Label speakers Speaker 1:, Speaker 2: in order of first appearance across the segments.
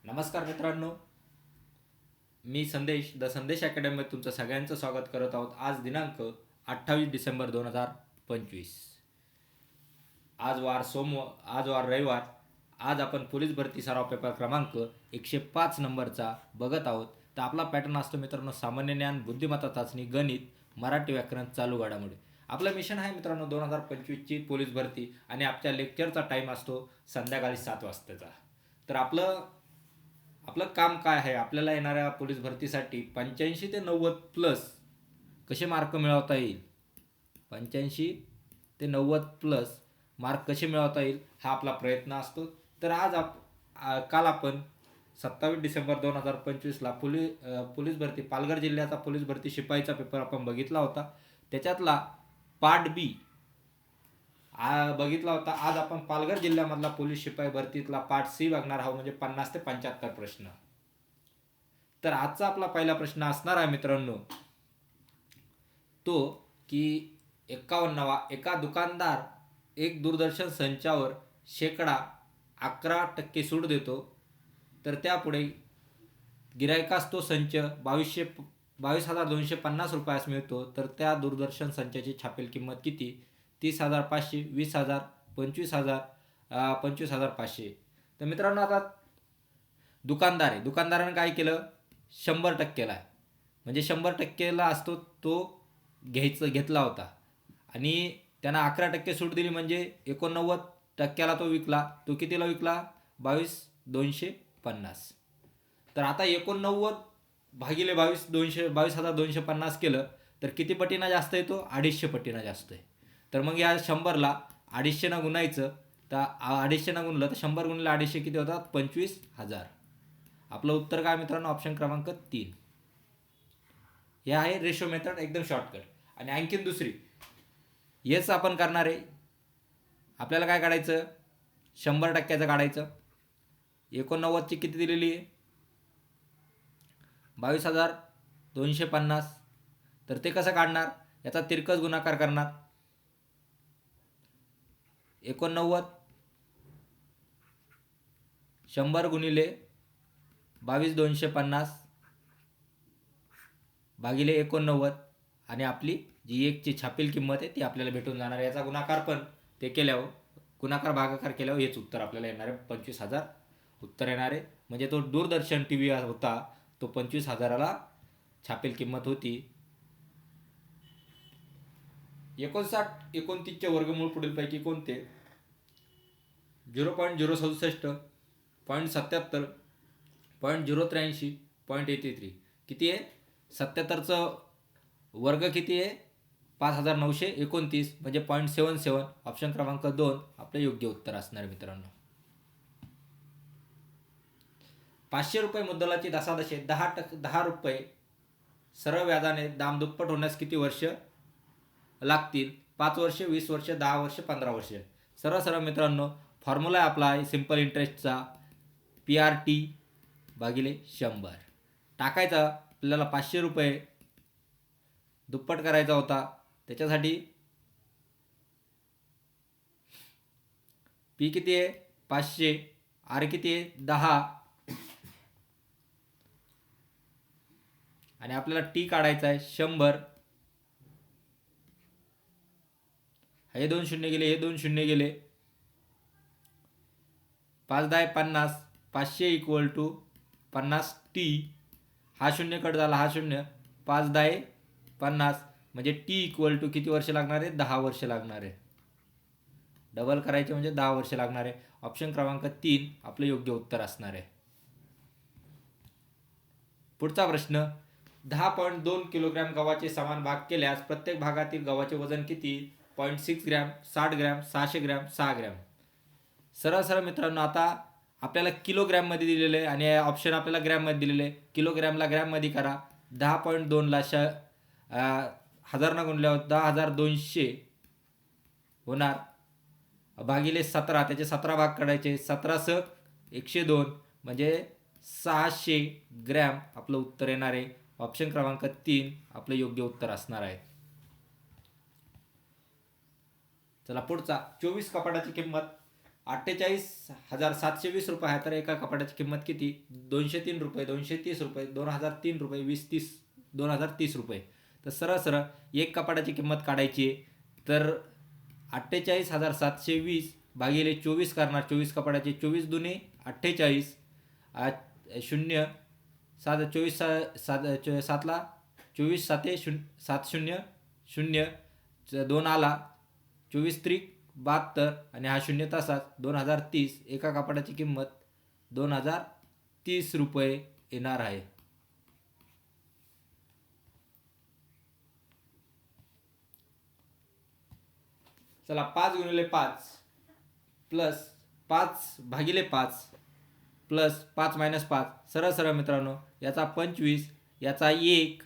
Speaker 1: नमस्कार मित्रांनो, मी संदेश द संदेश अकॅडमीमध्ये तुमचं सगळ्यांचं स्वागत करत आहोत. आज दिनांक 28 डिसेंबर 2025. आज वार रविवार. आज आपण पोलीस भरती सराव पेपर क्रमांक 105 नंबरचा बघत आहोत. तर आपला पॅटर्न असतो मित्रांनो, सामान्य ज्ञान, बुद्धिमत्ता चाचणी, गणित, मराठी व्याकरण, चालू घडामोडी. आपलं मिशन आहे मित्रांनो 2025ची पोलीस भरती आणि आपल्या लेक्चरचा टाईम असतो संध्याकाळी 7 वाजताचा. तर आपलं काम काय आहे, आपल्याला येणाऱ्या पोलीस भरतीसाठी 85 ते 90 प्लस कसे मार्क मिळवता येईल, 85 ते 90 प्लस मार्क कसे मिळवता येईल हा आपला प्रयत्न असतो. तर काल आपण 27 डिसेंबर 2025ला पोलीस भरती पालघर जिल्ह्याचा पोलीस भरती शिपाईचा पेपर आपण बघितला होता. त्याच्यातला पार्ट बी बघितला होता. आज आपण पालघर जिल्ह्यामधला पोलीस शिपाई भरतीतला पार्ट सी बघणार आहोत, म्हणजे 50 ते 75 प्रश्न. तर आजचा आपला पहिला प्रश्न असणार आहे मित्रांनो तो की 51वा, एका दुकानदार एक दूरदर्शन संचावर 11% सूट देतो, तर त्यापुढे गिरायकास तो संच 22,250 रुपयास मिळतो, तर त्या दूरदर्शन संचाची छापील किंमत किती? 30,500, 20,000, 25,000, 25,500. तर मित्रांनो आता दुकानदाराने काय केलं, 100%ला आहे, म्हणजे 100%ला असतो तो घेतला होता आणि त्यांना 11% सूट दिली, म्हणजे 89%ला तो विकला. तो कितीला विकला? 22,250. तर आता 89 भागिले 22,250 केलं तर किती पटीनं जास्त येतो? 250 पटीनं जास्त आहे. तर मग या 100ला 250 गुणायचं, तर 250 गुणलं तर 100 गुणिले 250 किती होतात? 25,000. आपलं उत्तर काय मित्रांनो? ऑप्शन क्रमांक 3. हे आहे रेशो मेथड, एकदम शॉर्टकट. आणि आणखीन दुसरी हेच आपण करणार आहे. आपल्याला काय काढायचं? 100%चं काढायचं. 89ची किती दिलेली आहे? 22,250. तर ते कसं काढणार? याचा तिरकस गुणाकार करणार. 89 100 गुणिले 22,250 भागिले 89, आणि आपली जी एकची छापील किंमत आहे ती आपल्याला भेटून जाणार. याचा गुणाकार पण ते केल्यावर, गुणाकार भागाकार केल्यावर हेच उत्तर आपल्याला येणार आहे, 25,000 उत्तर येणार आहे. म्हणजे तो दूरदर्शन टी व्ही होता, तो 25,000ला छापील किंमत होती. 59-29चे वर्गमूळ पुढीलपैकी कोणते? 0.067, 0.77, 0.083, 0.83. किती आहे? 77चं वर्ग किती आहे? 5,929, म्हणजे 0.77. ऑप्शन क्रमांक 2 आपलं योग्य उत्तर असणार मित्रांनो. 500 रुपये मुद्दलाची दशादशे 10 रुपये सरळ व्याजाने दाम दुप्पट होण्यास किती वर्ष लागतील? 5 वर्ष, 20 वर्ष, 10 वर्ष, 15 वर्ष. सरळ मित्रांनो फॉर्म्युला आहे आपला सिंपल इंटरेस्टचा, PRT भागिले 100. टाकायचा आपल्याला 500 रुपये दुप्पट करायचा होता, त्याच्यासाठी P किती आहे? 500. R किती आहे? 10. आणि आपल्याला T काढायचा आहे 100. हे 2 शून्य गेले, हे 2 शून्य गेले. 5×10 50. 500 इक्वल टू 50T. हा शून्य कट झाला, हा शून्य. 5×10 50, म्हणजे T इक्वल टू किती वर्ष लागणार आहे? 10 वर्ष लागणार आहे. डबल करायचे म्हणजे 10 वर्ष लागणार आहे. ऑप्शन क्रमांक 3 आपलं योग्य उत्तर असणार आहे. पुढचा प्रश्न, 10.2 किलोग्रॅम गव्हाचे समान भाग केल्यास प्रत्येक भागातील गव्हाचे वजन किती? 0.6 ग्रॅम, 60 ग्रॅम, 600 ग्रॅम, 6 ग्रॅम. सरळ मित्रांनो आता आपल्याला किलोग्रॅममध्ये दिलेलं आहे आणि ऑप्शन आपल्याला ग्रॅममध्ये दिलेलं आहे. किलोग्रॅमला ग्रॅममध्ये करा. 10.2ला 1000 गुणल्यावर 10,200 होणार, भागिले 17, त्याचे 17 भाग काढायचे. 17 102, म्हणजे 600 ग्रॅम आपलं उत्तर येणार आहे. ऑप्शन क्रमांक 3 आपलं योग्य उत्तर असणार आहे. चला पुढचा, 24 कपाटाची किंमत 48,720 रुपये आहे, तर एका कपाटाची किंमत किती? 203 रुपये, 230 रुपये, 2003 रुपये, 2030 रुपये. तर सरळ सरळ एक कपाटाची किंमत काढायची आहे, तर 48,720 भागिले 24 करणार. 24 कपाटाचे 24 दुने 48, 0 7 24 सातला 24 साते 700 2 आला, 24 त्रिक 72 आणि हा 0 तासात 2030. एका कपाटाची किंमत 2030 रुपये येणार आहे. चला 5 गुणिले 5 प्लस 5 भागिले 5 प्लस 5 मायनस 5. सरळ सरळ मित्रांनो, याचा 25, याचा 1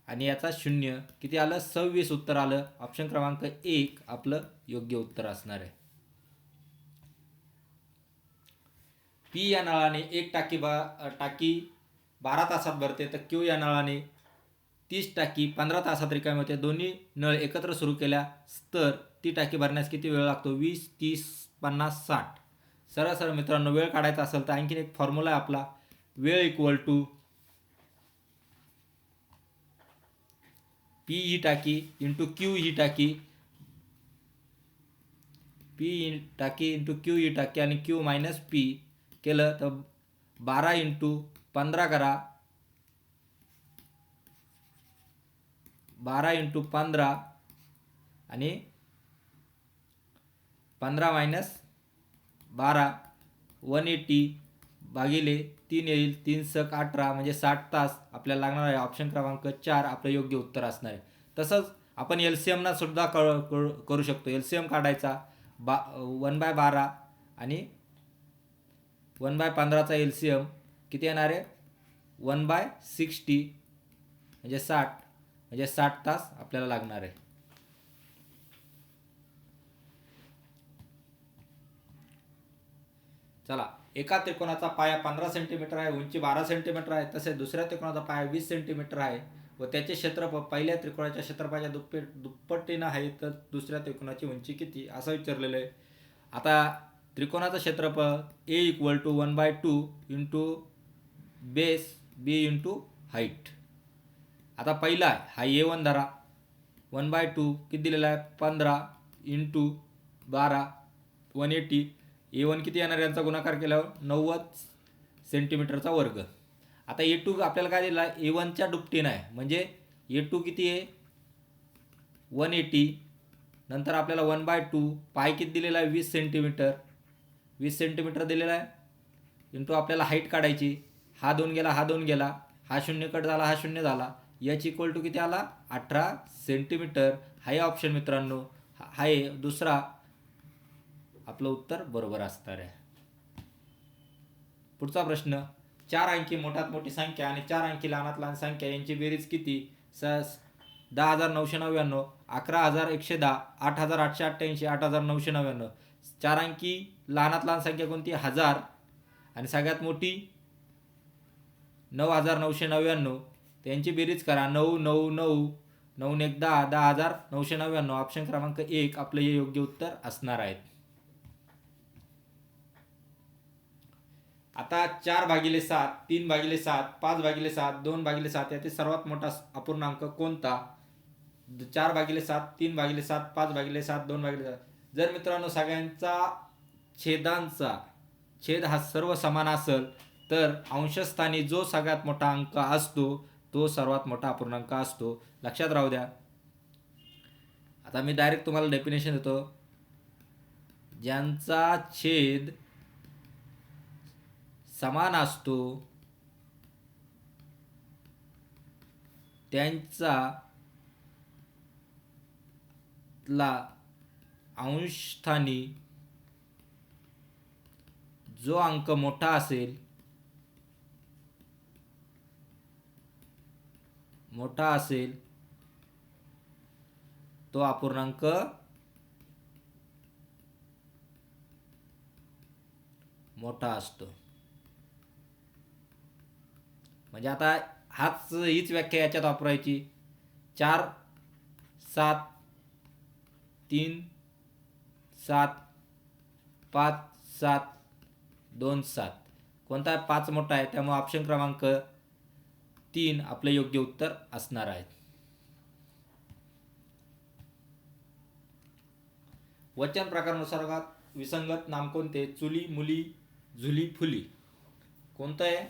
Speaker 1: आणि याचा 0 किती आलं? 26 उत्तर आलं. ऑप्शन क्रमांक 1 आपलं योग्य उत्तर असणार आहे. पी या नळाने एक टाकी 12 तासात भरते, तर क्यू या नळाने 30 टाकी 15 तासात रिकामी होते. दोन्ही नळ एकत्र सुरू केल्या तर ती टाकी भरण्यास किती वेळ लागतो? 20, 30, 50, 60. सरळ सरळ मित्रांनो, वेळ काढायचा असेल तर आणखीन एक फॉर्म्युला आहे आपला. वेळ इक्वल टू पी ही टाकी इंटू क्यू ही टाकी, पी टाकी इंटू क्यू ही टाकी आणि क्यू मायनस पी केलं तर 12 इंटू 15 करा, 12 इंटू 15 आणि 15 मायनस 12 180 भागिले 3 येईल. 3 सक 18 म्हणजे 60 तास आपल्याला लागणार आहे. ऑप्शन क्रमांक 4 आपलं योग्य उत्तर असणार आहे. तसंच आपण LCMना सुद्धा करू शकतो. LCM काढायचा 1/12 आणि 1/15चा LCM किती येणार आहे? 1/60 म्हणजे 60, म्हणजे 60 तास आपल्याला लागणार आहे. चला, एका त्रिकोणाचा पाया 15 सेंटीमीटर आहे, उंची 12 सेंटीमीटर आहे. तसेच दुसऱ्या त्रिकोणाचा पाया 20 सेंटीमीटर आहे व त्याचे क्षेत्रफळ पहिल्या त्रिकोणाच्या क्षेत्रफळाच्या दुप्पटीनं आहे, तर दुसऱ्या त्रिकोणाची उंची किती असं विचारलेलं आहे. आता त्रिकोणाचं क्षेत्रफळ A equal to 1/2 into base B into height. आता पहिला आहे हा A1 धरा, 1/2 किती दिलेला आहे? 15 इंटू 12 180. A1 किती येणार? यांचा गुणाकार केल्यावर 90 सेंटीमीटरचा वर्ग. आता A2 आपल्याला काय दिला आहे? A1च्या दुपटीनं आहे, म्हणजे A2 किती आहे? 180. नंतर आपल्याला 1/2 पाय किती दिलेला आहे? 20 सेंटीमीटर, 20 सेंटीमीटर दिलेला आहे इंटू आपल्याला हाईट काढायची. हा 2 गेला, हा 2 गेला, हा 0 कट झाला, हा 0 झाला. H इक्वल टू किती आला? 18 सेंटीमीटर. हाही ऑप्शन मित्रांनो आहे दुसरा आपलं उत्तर बरोबर असणार आहे. पुढचा प्रश्न, 4 अंकी मोठ्यात मोठी संख्या आणि 4 अंकी लहानात लहान संख्या यांची बेरीज किती? 10,999, 11,110, 8,888, 8,999. 4 अंकी लहानात लहान संख्या कोणती? 1000 आणि सगळ्यात मोठी 9,999. त्यांची बेरीज करा. 9 9 9 9 1 10, 10,999. ऑप्शन क्रमांक 1 आपलं हे योग्य उत्तर असणार आहे. आता 4/7, 3/7, 5/7, 2/7 यातील सर्वात मोठा अपूर्णांक कोणता? 4/7, 3/7, 5/7, 2/7. जर मित्रांनो सगळ्यांचा छेदांचा छेद हा सर्व समान असेल तर अंशस्थानी जो सगळ्यात मोठा अंक असतो तो सर्वात मोठा अपूर्णांक असतो. लक्षात राहू द्या. आता मी डायरेक्ट तुम्हाला डेफिनेशन देतो. ज्यांचा छेद समान असतो त्यांचा अंशस्थानी जो अंक मोठा असेल तो अपूर्णांक मोठा असतो. म्हणजे आता हीच व्याख्या याच्यात वापरायची. 4 7 3 7 5727. कोणता आहे? 5 मोठा आहे, त्यामुळे ऑप्शन क्रमांक 3 आपलं योग्य उत्तर असणार आहे. वचन प्रकारानुसार विसंगत नाम कोणते? चुली, मुली, झुली, फुली. कोणतं आहे?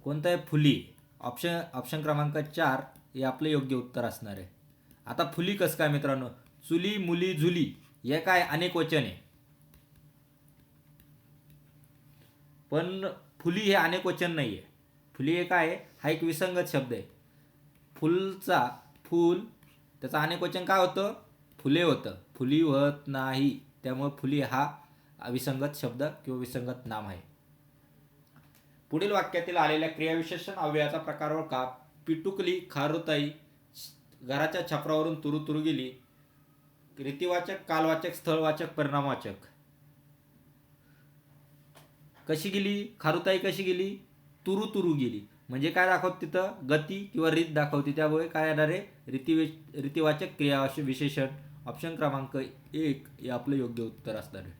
Speaker 1: कोणतं आहे? फुली. ऑप्शन क्रमांक 4 हे आपलं योग्य उत्तर असणार आहे. आता फुली कसं काय मित्रांनो? चुली, मुली, झुली हे काय? अनेक वचन आहे, पण फुली हे अनेक वचन नाही आहे. फुली हे काय आहे? हा एक विसंगत शब्द आहे. फुलचा फूल त्याचं अनेक वचन काय होतं? फुले होतं. फुली होत नाही, त्यामुळे फुली हा विसंगत शब्द किंवा विसंगत नाम आहे. पुढील वाक्यातील आलेल्या क्रियाविशेषण अव्ययाचा प्रकार ओळखा. पिटुकली, खारुताई घराच्या छपरावरून तुरू तुरू गेली. रीतिवाचक, कालवाचक, स्थळवाचक, परिणामवाचक. कशी गेली? खारुताई कशी गेली? तुरू तुरू गेली. म्हणजे काय दाखवत? तिथं गती किंवा रीत दाखवते, त्यामुळे काय येणार आहे? रीतिवाचक क्रिया विशेषण. ऑप्शन क्रमांक 1 हे आपलं योग्य उत्तर असणार आहे.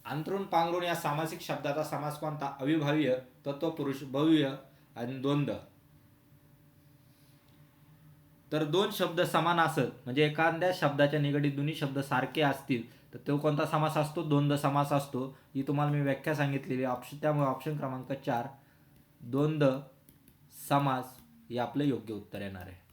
Speaker 1: अंतरुण, पांघरुण या सामासिक शब्दाचा समास कोणता? अविभाव्य, तत्वपुरुष, भव्य आणि द्वंद्व. तर दोन शब्द समान असत म्हणजे एखाद्या शब्दाच्या निगडीत दोन्ही शब्द सारखे असतील तर तो कोणता समास असतो? द्वंद्व समास असतो. ही तुम्हाला मी व्याख्या सांगितलेली. त्यामुळे ऑप्शन क्रमांक 4 द्वंद्व समास हे आपलं योग्य उत्तर येणार आहे.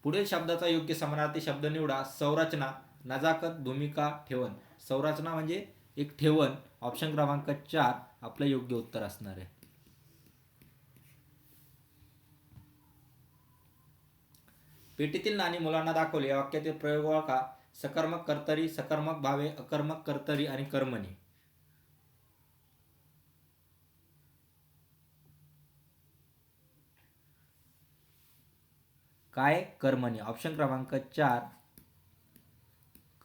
Speaker 1: पुढील शब्दाचा योग्य समानार्थी शब्द निवडा. संरचना, नजाकत, भूमिका, ठेवण. संरचना म्हणजे एक ठेवण. ऑप्शन क्रमांक 4 आपलं योग्य उत्तर असणार आहे. पेटीतील नाणी मुलांना दाखवले. या वाक्यातील प्रयोग ओळखा. सकर्मक कर्तरी, सकर्मक भावे, अकर्मक कर्तरी आणि कर्मणी. काय? कर्मणी. ऑप्शन क्रमांक 4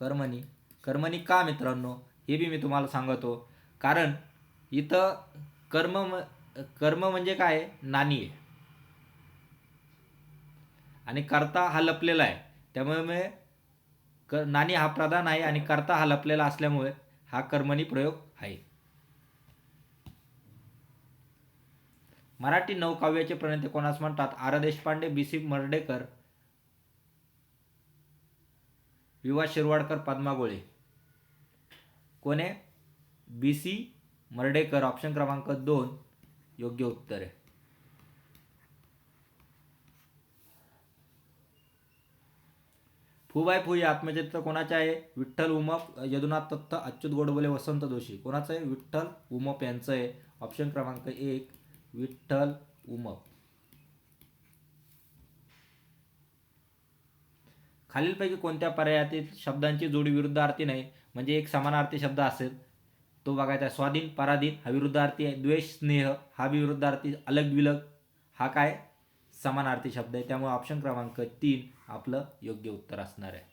Speaker 1: कर्मणी. कर्मणी का मित्रांनो? हे बी मी तुम्हाला सांगतो. कारण इथं कर्म म्हणजे काय? नाणी आहे आणि कर्ता हा लपलेला आहे, त्यामुळे नाणी हा प्रधान आहे आणि कर्ता हा लपलेला असल्यामुळे हा कर्मणी प्रयोग आहे. मराठी नवकाव्याचे प्रणेते कोणास म्हणतात? R Deshpande, B C. मर्ढेकर, वि.वा. शिरवाडकर, पद्मा गोळे. कोण आहे? बी.सी. मर्ढेकर. ऑप्शन क्रमांक 2 योग्य उत्तर आहे. फुबाय फू हे आत्मचरित्र कोणाचे आहे? विठ्ठल उमप, यदुनाथ दत्त, अच्युत गोडबोले, वसंत जोशी. कोणाचं आहे? विठ्ठल उमप यांचं आहे. ऑप्शन क्रमांक 1 विठ्ठल उमप. खालीलपैकी कोणत्या पर्यायातील शब्दांची जोडी विरुद्धार्थी नाही? म्हणजे एक समानार्थी शब्द असेल तो बघायचा. स्वाधीन, पराधीन हा विरुद्धार्थी आहे. द्वेष, स्नेह हा बी विरुद्धार्थी. अलग विलग हा काय? समानार्थी शब्द आहे. त्यामुळे ऑप्शन क्रमांक 3 आपलं योग्य उत्तर असणार आहे.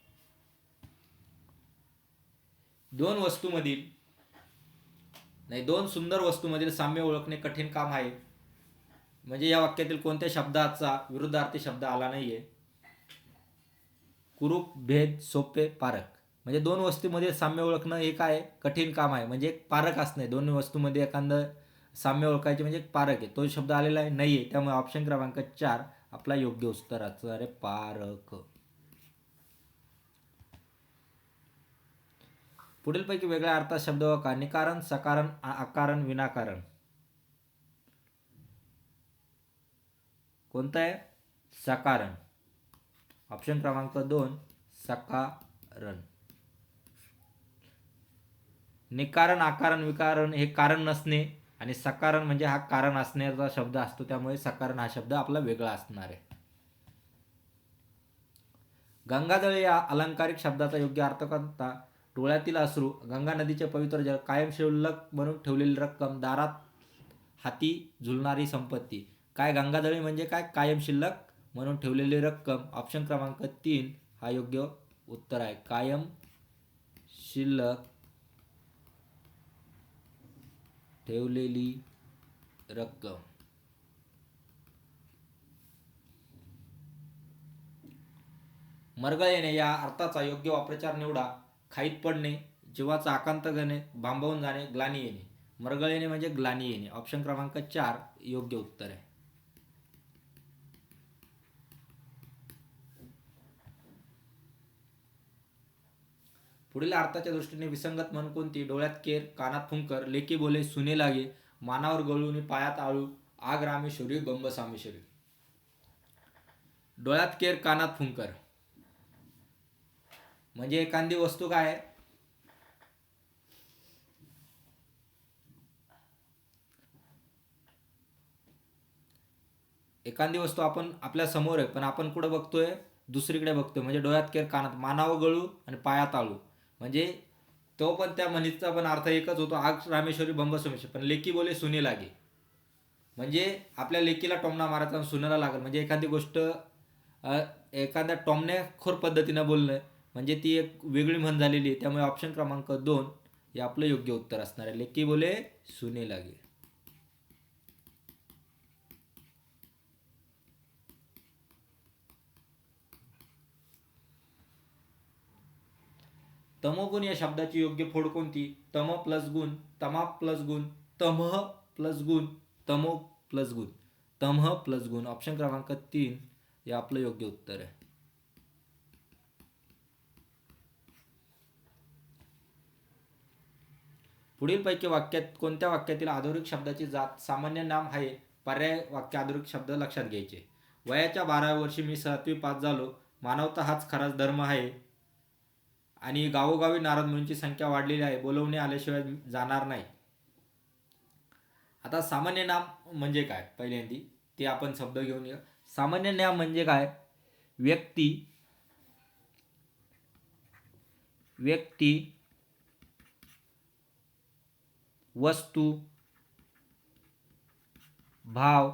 Speaker 1: दोन सुंदर वस्तूमधील साम्य ओळखणे कठीण काम आहे. म्हणजे या वाक्यातील कोणत्या शब्दाचा विरुद्धार्थी शब्द आला नाहीये? कुरूप, भेद, सोपे, पारक. म्हणजे दोन वस्तूमध्ये साम्य ओळखणं हे काय? कठीण काम आहे. म्हणजे एक पारक असणे. दोन वस्तूमध्ये एखादं साम्य ओळखायचे म्हणजे एक पारक आहे. तो शब्द आलेला आहे नाहीये, त्यामुळे ऑप्शन क्रमांक 4 आपला योग्य उत्तर असणार आहे. पारक. पुढीलपैकी वेगळ्या अर्थात शब्द ओळखा. निकारण, सकारण, आकारण, विनाकारण. कोणतं आहे? सकारण. ऑप्शन क्रमांक 2 सकारण. निकारण, आकारण, विकारण हे कारण नसणे आणि सकारण म्हणजे हा कारण असण्याचा शब्द असतो, त्यामुळे सकारण हा शब्द आपला वेगळा असणार आहे. गंगाजळ या अलंकारिक शब्दाचा योग्य अर्थ कोणता? डोळ्यातील अश्रू, गंगा नदीचे पवित्र जल, कायम शिल्लक म्हणून ठेवलेली रक्कम, दारात हाती झुलणारी संपत्ती. काय गंगाजळी म्हणजे काय? कायम शिल्लक म्हणून ठेवलेली रक्कम. ऑप्शन क्रमांक 3 हा योग्य उत्तर आहे. कायम शिल्लक ठेवलेली रक्कम. मरगळ येणे या अर्थाचा योग्य वाप्रचार निवडा. खाईत पडणे, जीवाचा आकांत गणे, भांबवून जाणे, ग्लानी येणे. मरगळ येणे म्हणजे ग्लानी येणे. ऑप्शन क्रमांक 4 योग्य उत्तर आहे. पुढील अर्थाच्या दृष्टीने विसंगत म्हण कोणती? डोळ्यात केर, कानात फुंकर, लेकी बोले सुने लागे, मानावर गळून पायात आळू, आग रामेश्वरी बंब सामेश्वरी. डोळ्यात केर, कानात फुंकर म्हणजे एखादी वस्तू काय आहे? एखादी वस्तू आपण आपल्या समोर आहे, पण आपण कुठं बघतोय? दुसरीकडे बघतोय. म्हणजे डोळ्यात केर, कानात, मानावर गळू आणि पायात आळू. म्हणजे तो पण त्या म्हणीचा पण अर्थ एकच होतो, आग रामेश्वरी बंब सोमेश्वरी. पण लेकी बोले सुने लागे म्हणजे आपल्या लेकीला टोमणा मारायचा आणि सुनेला लागल. म्हणजे एखादी गोष्ट एखाद्या टोमण्याखोर पद्धतीनं बोलणं म्हणजे ती एक वेगळी म्हण झालेली आहे. त्यामुळे ऑप्शन क्रमांक 2 हे आपलं योग्य उत्तर असणार आहे. लेकी बोले सुने लागे. तमोगुण या शब्दाची योग्य फोड कोणती? तम प्लस गुण, तमा प्लस गुण, तमह प्लस गुण, तमो प्लस गुण. तमह प्लस गुण. ऑप्शन क्रमांक 3 हे आपलं योग्य उत्तर आहे. पुढीलपैकी वाक्यात कोणत्या वाक्यातील अधोरेख शब्दाची जात सामान्य नाम आहे? पर्याय वाक्य अधोरेख शब्द लक्षात घ्यायचे. वयाच्या 12व्या वर्षी मी 7वी पास झालो. मानवता हाच खराच धर्म आहे. आणि गावोगावी नारद मुनींची संख्या वाढलेली आहे. बोलवणे आल्याशिवाय जाणार नाही. आता सामान्य नाम म्हणजे काय? पहिल्यांदी ते आपण शब्द घेऊन या. सामान्य नाम म्हणजे काय? व्यक्ती वस्तू, भाव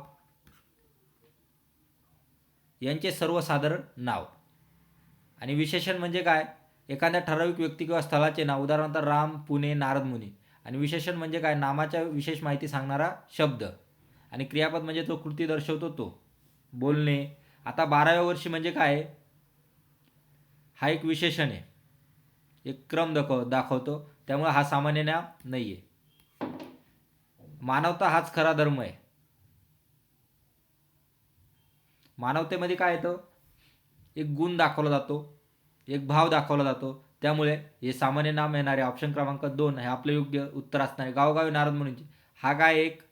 Speaker 1: यांचे सर्वसाधारण नाव. आणि विशेषण म्हणजे काय? एखाद्या ठराविक व्यक्ती किंवा स्थळाचे नाव. उदाहरणार्थ राम, पुणे, नारद मुनी. आणि विशेषण म्हणजे काय? नामाच्या विशेष माहिती सांगणारा शब्द. आणि क्रियापद म्हणजे तो कृती दर्शवतो तो. बोलणे. आता 12व्या वर्षी म्हणजे काय? हा एक विशेषण आहे, एक क्रम दाखवतो. त्यामुळे हा सामान्य नाम नाही आहे. मानवता हाच खरा धर्म आहे. मानवतेमध्ये काय येतं? एक गुण दाखवला जातो, एक भाव दाखवला जातो. त्यामुळे हे सामान्य नाम येणारे. ऑप्शन क्रमांक 2 हे आपलं योग्य उत्तर असणार आहे. गावोगावी नारद मुनींचे. हा काय? एक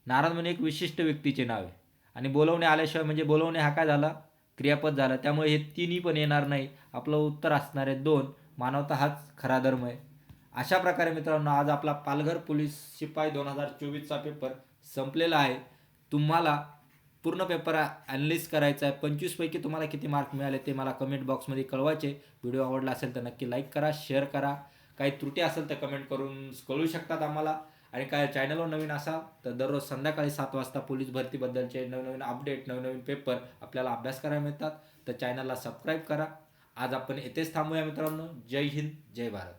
Speaker 1: नारद मुनी एक विशिष्ट व्यक्तीचे नाव आहे. आणि बोलवणे आल्याशिवाय म्हणजे बोलवणे हा काय झाला? क्रियापद झाला. त्यामुळे हे तिन्ही पण येणार नाही. आपलं उत्तर असणार आहे 2. मानवता हाच खरा धर्म आहे. अशा प्रकारे मित्रांनो आज आपला पालघर पोलीस शिपाई 2024चा पेपर संपलेला आहे. तुम्हाला पूर्ण पेपर ॲनालिसिस करायचा आहे. 25 पैकी तुम्हाला किती मार्क मिळाले ते मला कमेंट बॉक्समध्ये कळवायचे. व्हिडिओ आवडला असेल तर नक्की लाईक करा, शेअर करा. काही त्रुटी असेल तर कमेंट करून कळवू शकतात आम्हाला. आणि काय चॅनलवर नवीन असाल तर दररोज संध्याकाळी 7 वाजता पोलीस भरतीबद्दलचे नवनवीन अपडेट, नवनवीन पेपर आपल्याला अभ्यास करायला मिळतात. तर चॅनलला सबस्क्राईब करा. आज आपण येथेच थांबूया मित्रांनो. जय हिंद, जय भारत.